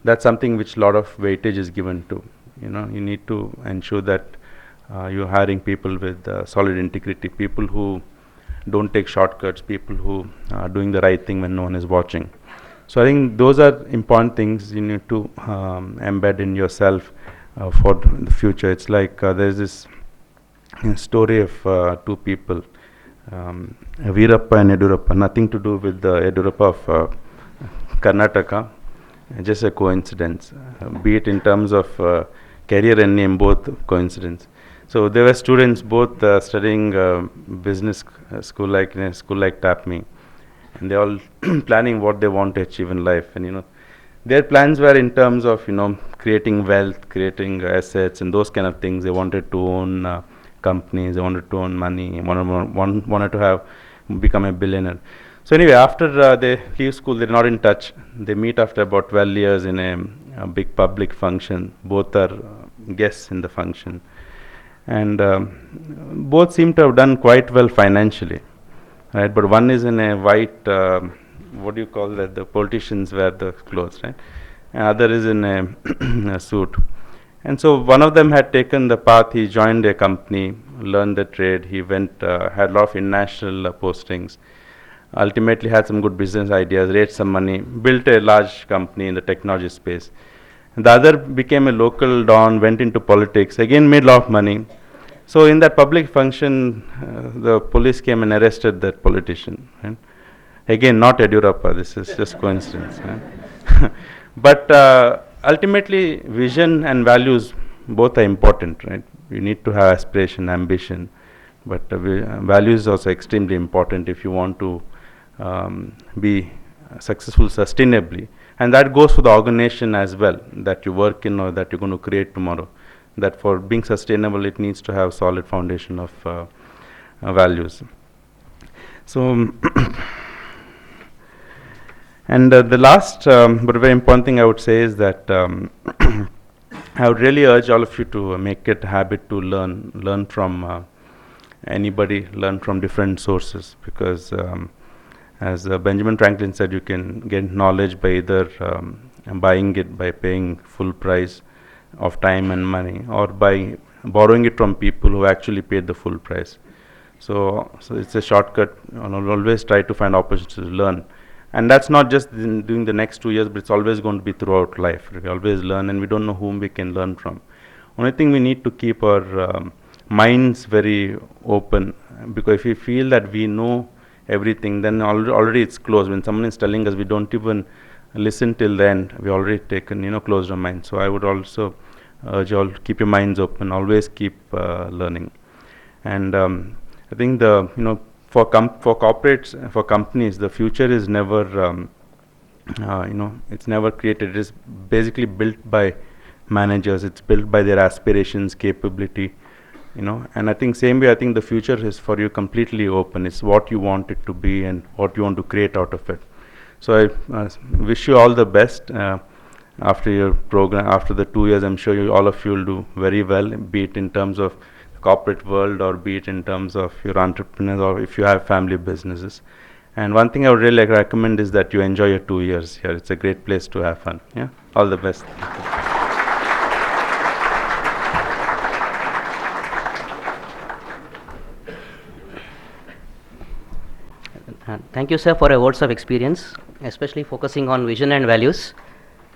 that's something which a lot of weightage is given to. You need to ensure that you're hiring people with solid integrity, people who don't take shortcuts, people who are doing the right thing when no one is watching. So I think those are important things you need to embed in yourself for the future. It's like there's this story of two people, Veerappa and Yedurappa, nothing to do with the Yedurappa of Karnataka, just a coincidence, be it in terms of career and name, both coincidence. So they were students, both studying business school like in a school like TAPME, and they all planning what they want to achieve in life. And their plans were in terms of creating wealth, creating assets, and those kind of things. They wanted to own companies, they wanted to own money, wanted to have become a billionaire. So anyway, after they leave school, they're not in touch. They meet after about 12 years in a big public function. Both are guests in the function, and both seem to have done quite well financially, right? But one is in a white, what do you call that? The politicians wear the clothes, right? And other is in a suit. And so one of them had taken the path. He joined a company, learned the trade. He went, had a lot of international postings. Ultimately had some good business ideas, raised some money, built a large company in the technology space. And the other became a local don, went into politics, again made a lot of money. So in that public function, the police came and arrested that politician. Right? Again, not Yedurappa, this is just coincidence. Right? But ultimately, vision and values both are important, right? You need to have aspiration, ambition, but values is also extremely important if you want to be successful sustainably. And that goes for the organization as well that you work in or that you're going to create tomorrow. That for being sustainable, it needs to have solid foundation of values. So, and the last but very important thing I would say is that I would really urge all of you to make it a habit to learn from anybody, learn from different sources, because as Benjamin Franklin said, you can get knowledge by either buying it by paying full price of time and money, or by borrowing it from people who actually paid the full price. So it's a shortcut. Always try to find opportunities to learn. And that's not just during the next 2 years, but it's always going to be throughout life. We always learn, and we don't know whom we can learn from. Only thing we need to keep our minds very open, because if we feel that we know everything, then already it's closed. When someone is telling us, we don't even listen till the end. We already taken, closed our mind. So I would also urge you all to keep your minds open. Always keep learning. And I think for corporates, for companies, the future is never, it's never created. It is basically built by managers. It's built by their aspirations, capability, and I think same way, I think the future is for you completely open. It's what you want it to be and what you want to create out of it. So I wish you all the best after your program. After the 2 years, I'm sure all of you will do very well, be it in terms of the corporate world, or be it in terms of your entrepreneurs, or if you have family businesses. And one thing I would really recommend is that you enjoy your 2 years here. It's a great place to have fun. Yeah, all the best. Thank you, sir, for your words of experience, especially focusing on vision and values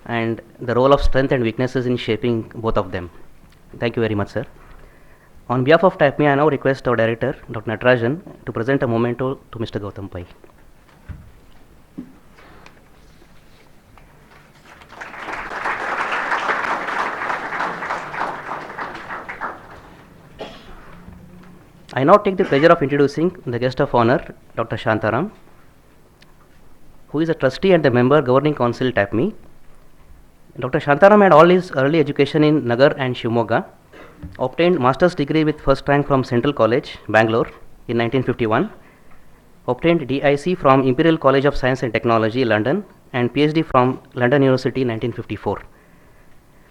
and the role of strength and weaknesses in shaping both of them. Thank you very much, sir. On behalf of TAPME, I now request our director, Dr. Natarajan, to present a memento to Mr. Gautam Pai. I now take the pleasure of introducing the guest of honor, Dr. Shantaram, who is a trustee and the member governing council TAPME. Dr. Shantaram had all his early education in Nagar and Shimoga, obtained master's degree with first rank from Central College, Bangalore in 1951, obtained DIC from Imperial College of Science and Technology, London, and PhD from London University in 1954.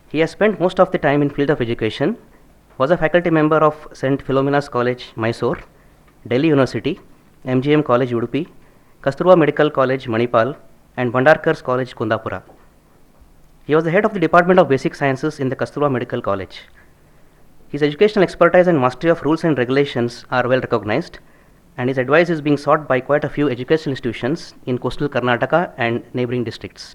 He has spent most of the time in field of education, was a faculty member of St. Philomena's College, Mysore, Delhi University, MGM College, Udupi, Kasturba Medical College, Manipal, and Bhandarkar's College, Kundapura. He was the head of the Department of Basic Sciences in the Kasturba Medical College. His educational expertise and mastery of rules and regulations are well recognized, and his advice is being sought by quite a few educational institutions in coastal Karnataka and neighboring districts.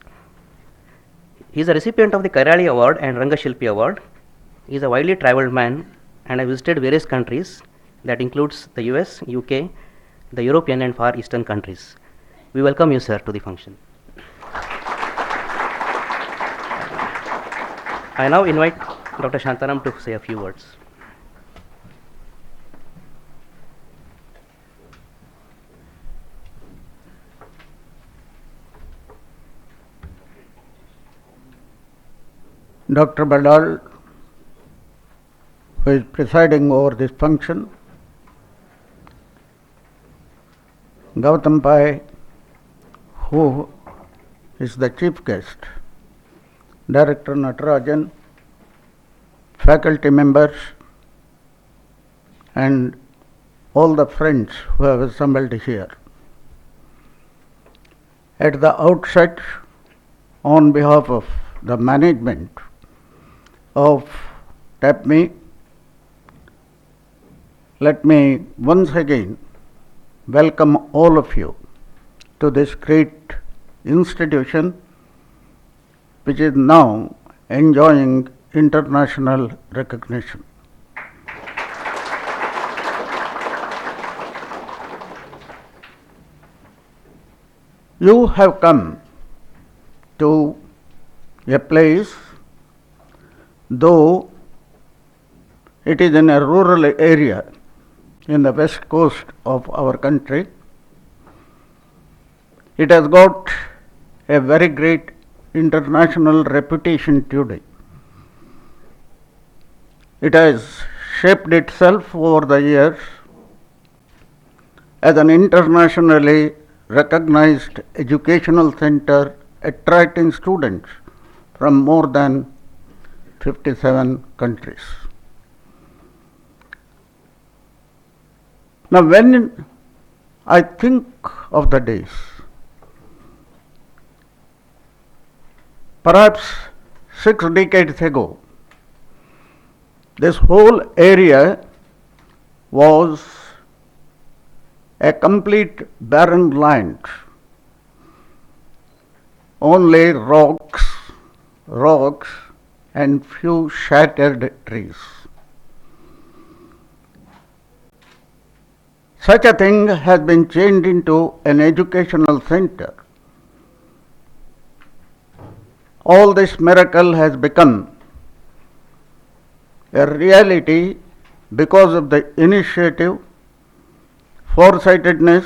He is a recipient of the Kairali Award and Rangashilpi Award. He is a widely traveled man and has visited various countries that includes the US, UK, the European and Far Eastern countries. We welcome you, sir, to the function. I now invite Dr. Shantaram to say a few words. Dr. Badal, who is presiding over this function, Gautam Pai, who is the chief guest, Director Natarajan, faculty members, and all the friends who have assembled here. At the outset, on behalf of the management of TAPME, let me once again welcome all of you to this great institution which is now enjoying international recognition. You have come to a place, though it is in a rural area in the west coast of our country, it has got a very great international reputation today. It has shaped itself over the years as an internationally recognized educational center attracting students from more than 57 countries. Now, when I think of the days, perhaps 6 decades ago, this whole area was a complete barren land. Only rocks and few shattered trees. Such a thing has been changed into an educational center. All this miracle has become a reality because of the initiative, foresightedness,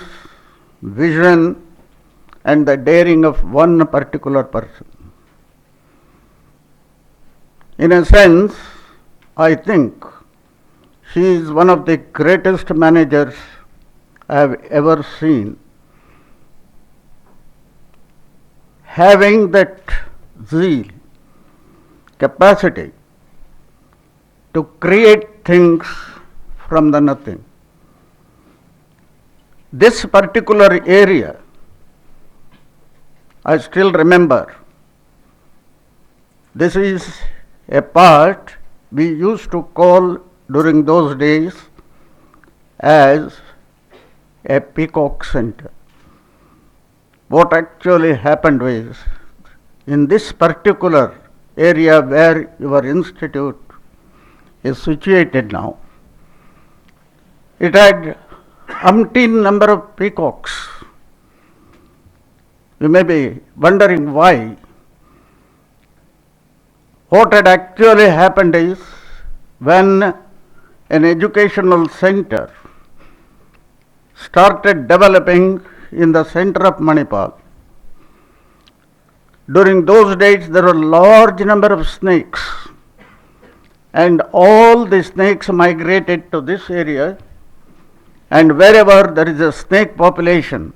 vision, and the daring of one particular person. In a sense, I think he is one of the greatest managers I have ever seen. Having that zeal, capacity to create things from the nothing. This particular area, I still remember, this is a part we used to call during those days as a peacock center. What actually happened was, in this particular area where your institute is situated now, it had umpteen number of peacocks. You may be wondering why. What had actually happened is, when an educational center started developing in the center of Manipal, during those days there were a large number of snakes, and all the snakes migrated to this area, and wherever there is a snake population,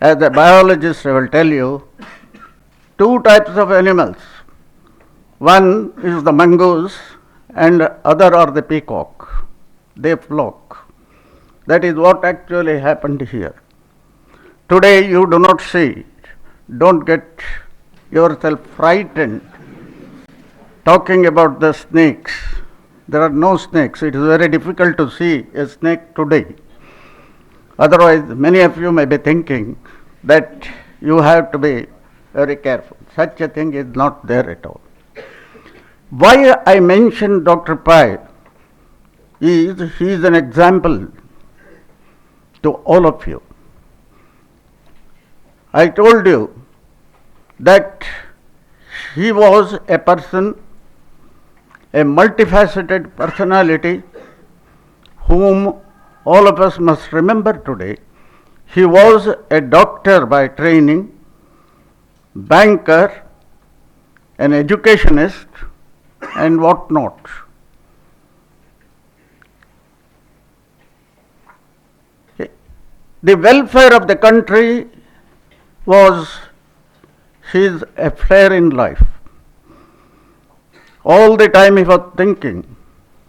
as a biologist I will tell you, 2 types of animals. One is the mongoose and other are the peacock. They flock. That is what actually happened here. Today you do not see it. Don't get yourself frightened talking about the snakes. There are no snakes. It is very difficult to see a snake today. Otherwise, many of you may be thinking that you have to be very careful. Such a thing is not there at all. Why I mention Dr. Pai is he is an example to all of you. I told you that he was a person, a multifaceted personality whom all of us must remember today. He was a doctor by training, banker, an educationist, and what not. The welfare of the country was his affair in life. All the time he was thinking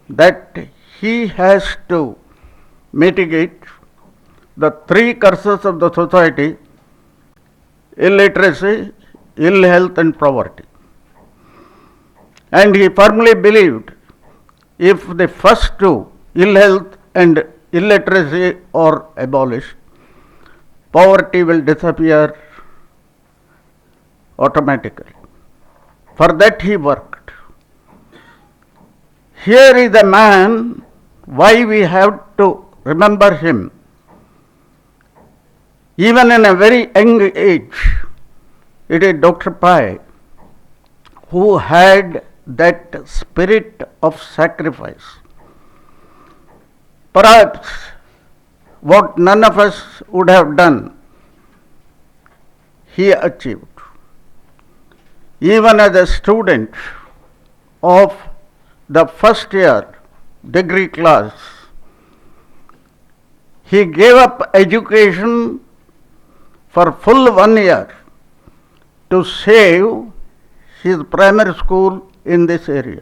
that he has to mitigate the three curses of the society: illiteracy, ill health, and poverty. And he firmly believed if the first two, ill health and illiteracy, are abolished, poverty will disappear automatically. For that he worked. Here is a man, why we have to remember him. Even in a very young age, it is Dr. Pai who had that spirit of sacrifice. Perhaps what none of us would have done, he achieved. Even as a student of the first year degree class, he gave up education for full 1 year to save his primary school in this area.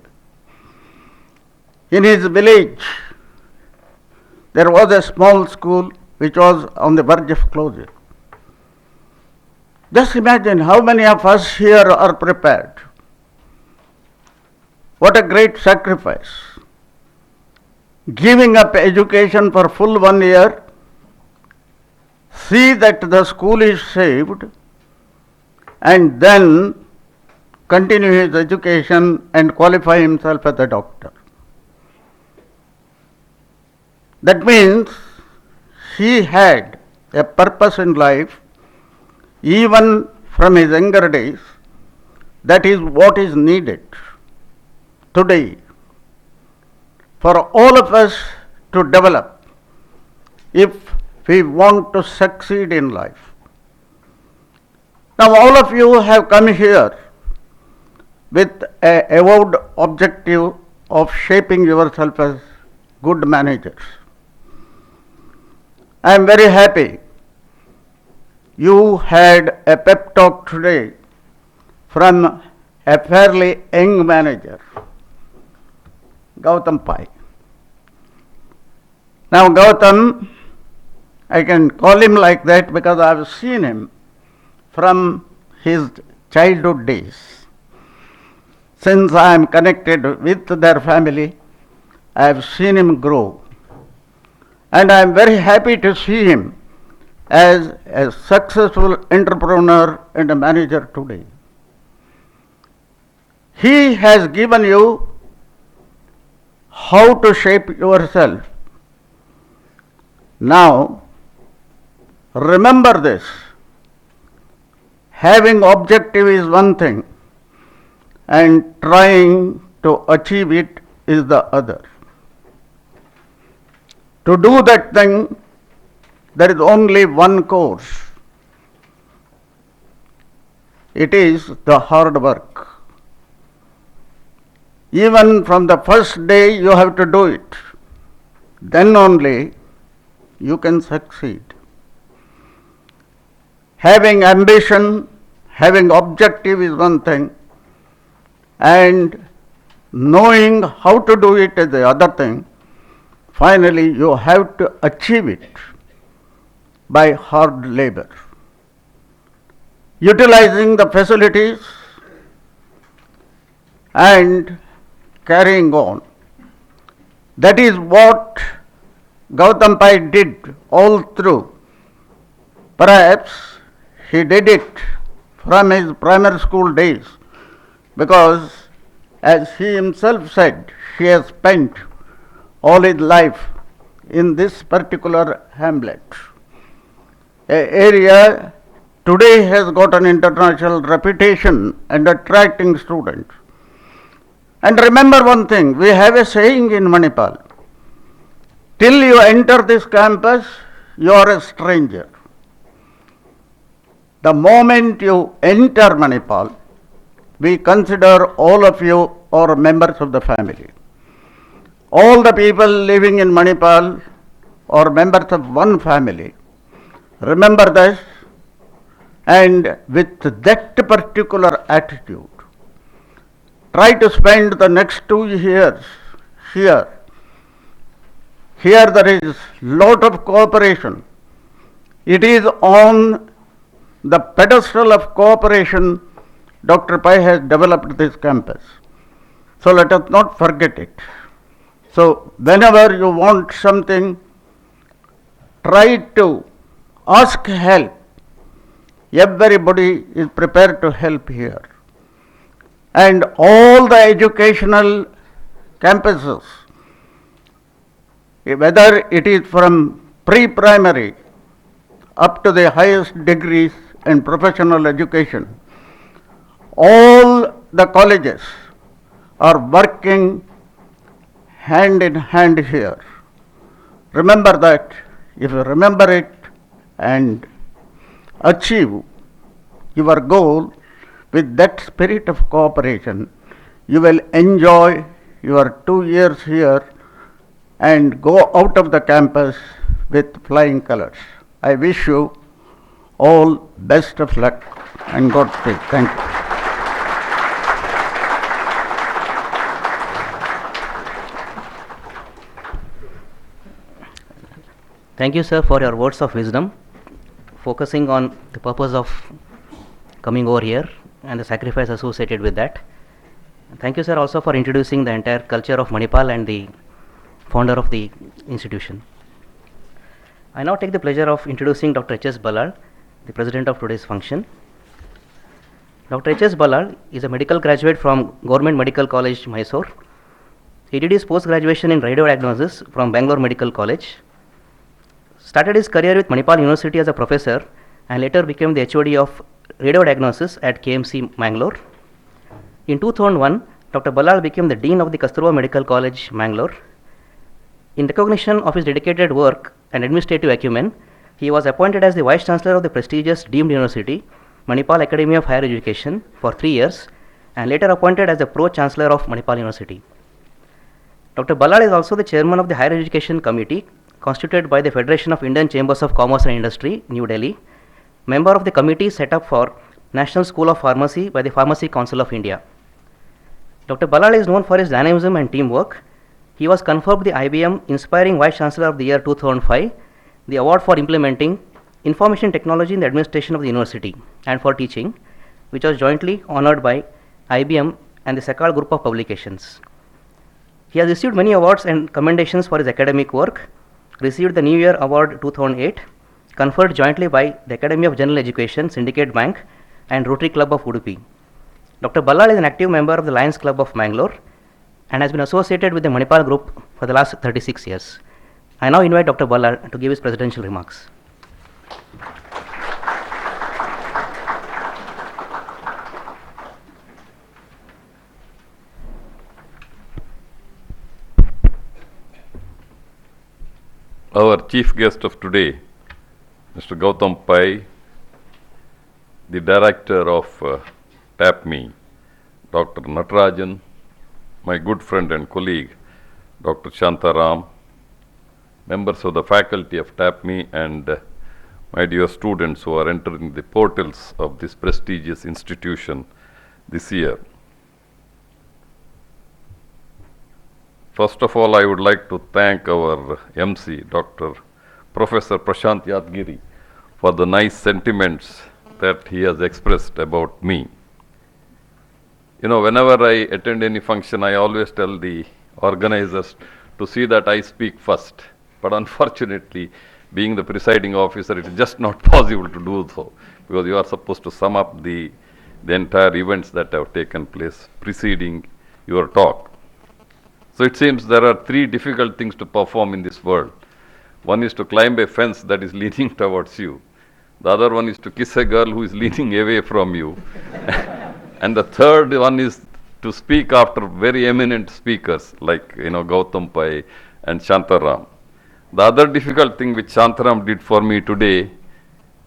In his village, there was a small school which was on the verge of closure. Just imagine how many of us here are prepared. What a great sacrifice. Giving up education for full 1 year, see that the school is saved, and then continue his education and qualify himself as a doctor. That means he had a purpose in life, even from his younger days. That is what is needed today for all of us to develop if we want to succeed in life. Now all of you have come here with an avowed objective of shaping yourself as good managers. I am very happy you had a pep talk today from a fairly young manager, Gautam Pai. Now Gautam, I can call him like that because I have seen him from his childhood days. Since I am connected with their family, I have seen him grow. And I am very happy to see him as a successful entrepreneur and a manager today. He has given you how to shape yourself. Now, remember this. Having objective is one thing, and trying to achieve it is the other. To do that thing, there is only one course. It is the hard work. Even from the first day you have to do it. Then only you can succeed. Having ambition, having objective is one thing, and knowing how to do it is the other thing. Finally, you have to achieve it by hard labor. utilizing the facilities and carrying on. That is what Gautam Pai did all through. Perhaps he did it from his primary school days because, as he himself said, he has spent all his life in this particular hamlet. An area today has got an international reputation and attracting students. And remember one thing, we have a saying in Manipal, till you enter this campus, you are a stranger. The moment you enter Manipal, we consider all of you are members of the family. All the people living in Manipal are members of one family. Remember this, and with that particular attitude, try to spend the next 2 years here. Here there is lot of cooperation. It is on the pedestal of cooperation Dr. Pai has developed this campus. So let us not forget it. So whenever you want something, try to ask help. Everybody is prepared to help here. And all the educational campuses, whether it is from pre-primary up to the highest degrees and professional education, all the colleges are working hand in hand here. Remember that. If you remember it and achieve your goal with that spirit of cooperation, you will enjoy your 2 years here and go out of the campus with flying colors. I wish you all best of luck and Godspeed. Thank you. Thank you, sir, for your words of wisdom, focusing on the purpose of coming over here and the sacrifice associated with that. Thank you, sir, also for introducing the entire culture of Manipal and the founder of the institution. I now take the pleasure of introducing Dr. H.S. Ballard, the president of today's function. Dr. H.S. Ballard is a medical graduate from Government Medical College, Mysore. He did his post-graduation in radiodiagnosis from Bangalore Medical College. Started his career with Manipal University as a professor and later became the HOD of radiodiagnosis at KMC, Mangalore. In 2001, Dr. Ballard became the Dean of the Kasturba Medical College, Mangalore. In recognition of his dedicated work and administrative acumen, he was appointed as the Vice Chancellor of the prestigious deemed university, Manipal Academy of Higher Education, for 3 years and later appointed as the Pro Chancellor of Manipal University. Dr. Ballard is also the Chairman of the Higher Education Committee, constituted by the Federation of Indian Chambers of Commerce and Industry, New Delhi, member of the committee set up for National School of Pharmacy by the Pharmacy Council of India. Dr. Ballard is known for his dynamism and teamwork. He was conferred the IBM Inspiring Vice Chancellor of the year 2005, the award for implementing information technology in the administration of the university and for teaching, which was jointly honored by IBM and the Sakal Group of Publications. He has received many awards and commendations for his academic work, received the New Year Award 2008, conferred jointly by the Academy of General Education, Syndicate Bank and Rotary Club of Udupi. Dr. Ballard is an active member of the Lions Club of Mangalore and has been associated with the Manipal Group for the last 36 years. I now invite Dr. Ballard to give his presidential remarks. Our chief guest of today, Mr. Gautam Pai, the director of TAPME, Dr. Natarajan, my good friend and colleague, Dr. Shantaram, members of the faculty of TAPME, and my dear students who are entering the portals of this prestigious institution this year. First of all, I would like to thank our MC, Dr. Professor Prashant Yadgiri, for the nice sentiments that he has expressed about me. You know, whenever I attend any function, I always tell the organizers to see that I speak first. But unfortunately, being the presiding officer, it is just not possible to do so, because you are supposed to sum up the entire events that have taken place preceding your talk. So it seems there are three difficult things to perform in this world. One is to climb a fence that is leaning towards you. The other one is to kiss a girl who is leaning away from you. And the third one is to speak after very eminent speakers like, Gautam Pai and Shantaram. The other difficult thing which Shantaram did for me today,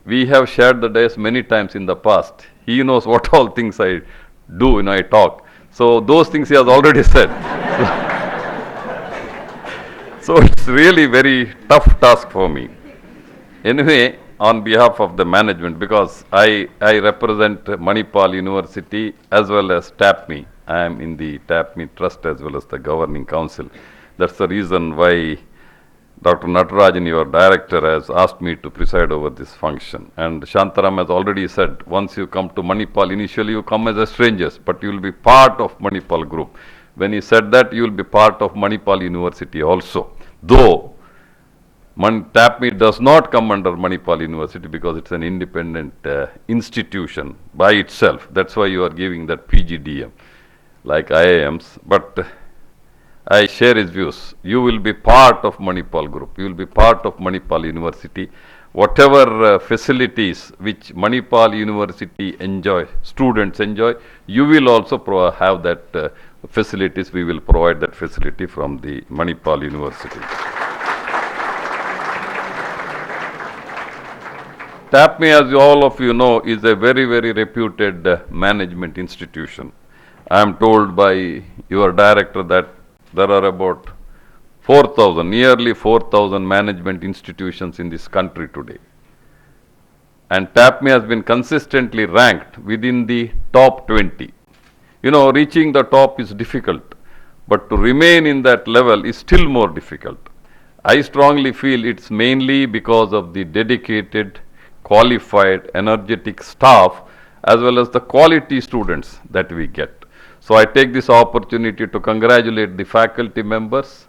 we have shared the dais many times in the past. He knows what all things I do when I talk. So those things he has already said. So it's really very tough task for me. Anyway, on behalf of the management, because I represent Manipal University as well as TAPME. I am in the TAPME Trust as well as the Governing Council. That's the reason why Dr. Natarajan, your director, has asked me to preside over this function. And Shantaram has already said, once you come to Manipal, initially you come as a strangers, but you will be part of Manipal group. When he said that, you will be part of Manipal University also. Though TAPME does not come under Manipal University because it's an independent institution by itself. That's why you are giving that PGDM like IIMs. But I share his views. You will be part of Manipal group. You will be part of Manipal University. Whatever facilities which Manipal University students enjoy, you will also have that facilities. We will provide that facility from the Manipal University. TAPME, as all of you know, is a very, very reputed management institution. I am told by your director that there are about 4,000, nearly 4,000 management institutions in this country today. And TAPME has been consistently ranked within the top 20. Reaching the top is difficult, but to remain in that level is still more difficult. I strongly feel it's mainly because of the dedicated, qualified, energetic staff as well as the quality students that we get. So I take this opportunity to congratulate the faculty members